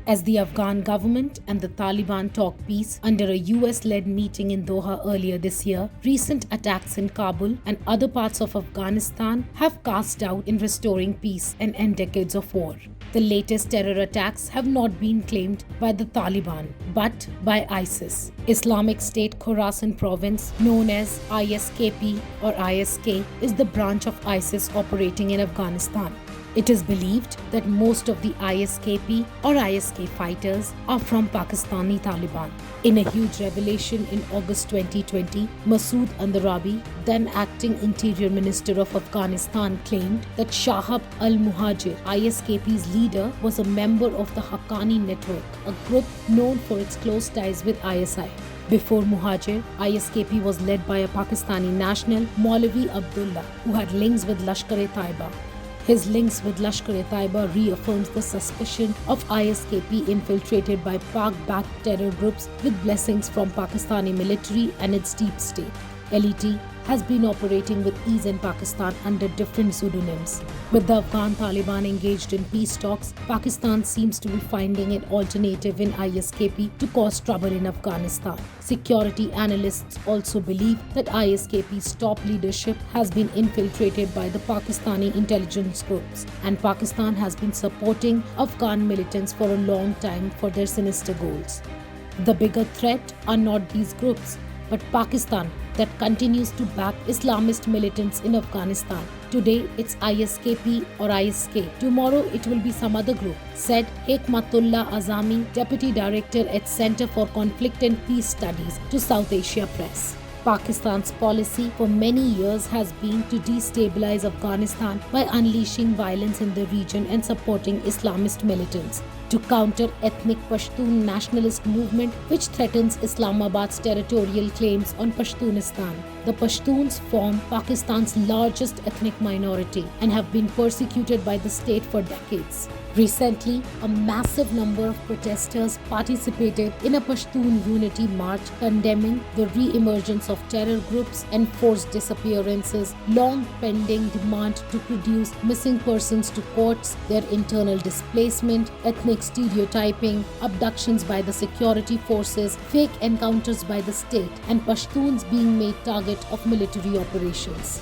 As the Afghan government and the Taliban talk peace under a US-led meeting in Doha earlier this year, recent attacks in Kabul and other parts of Afghanistan have cast doubt in restoring peace and end decades of war. The latest terror attacks have not been claimed by the Taliban, but by ISIS. Islamic State Khorasan province, known as ISKP or ISK, is the branch of ISIS operating in Afghanistan. It is believed that most of the ISKP or ISK fighters are from Pakistani Taliban. In a huge revelation in August 2020, Masood Andarabi, then acting Interior Minister of Afghanistan, claimed that Shahab al-Muhajir, ISKP's leader, was a member of the Haqqani network, a group known for its close ties with ISI. Before Muhajir, ISKP was led by a Pakistani national, Maulavi Abdullah, who had links with Lashkar-e-Taiba. His links with Lashkar-e-Taiba reaffirms the suspicion of ISKP infiltrated by Pak-backed terror groups with blessings from Pakistani military and its deep state. LET has been operating with ease in Pakistan under different pseudonyms. With the Afghan Taliban engaged in peace talks, Pakistan seems to be finding an alternative in ISKP to cause trouble in Afghanistan. Security analysts also believe that ISKP's top leadership has been infiltrated by the Pakistani intelligence groups, and Pakistan has been supporting Afghan militants for a long time for their sinister goals. The bigger threat are not these groups, but Pakistan, that continues to back Islamist militants in Afghanistan. Today it's ISKP or ISK. Tomorrow it will be some other group, said Hekmatullah Azami, Deputy Director at Center for Conflict and Peace Studies to South Asia Press. Pakistan's policy for many years has been to destabilize Afghanistan by unleashing violence in the region and supporting Islamist militants. To counter ethnic Pashtun nationalist movement which threatens Islamabad's territorial claims on Pashtunistan. The Pashtuns form Pakistan's largest ethnic minority and have been persecuted by the state for decades. Recently, a massive number of protesters participated in a Pashtun unity march condemning the re-emergence of terror groups and forced disappearances, long pending demand to produce missing persons to courts, their internal displacement, ethnic stereotyping, abductions by the security forces, fake encounters by the state, and Pashtuns being made target of military operations.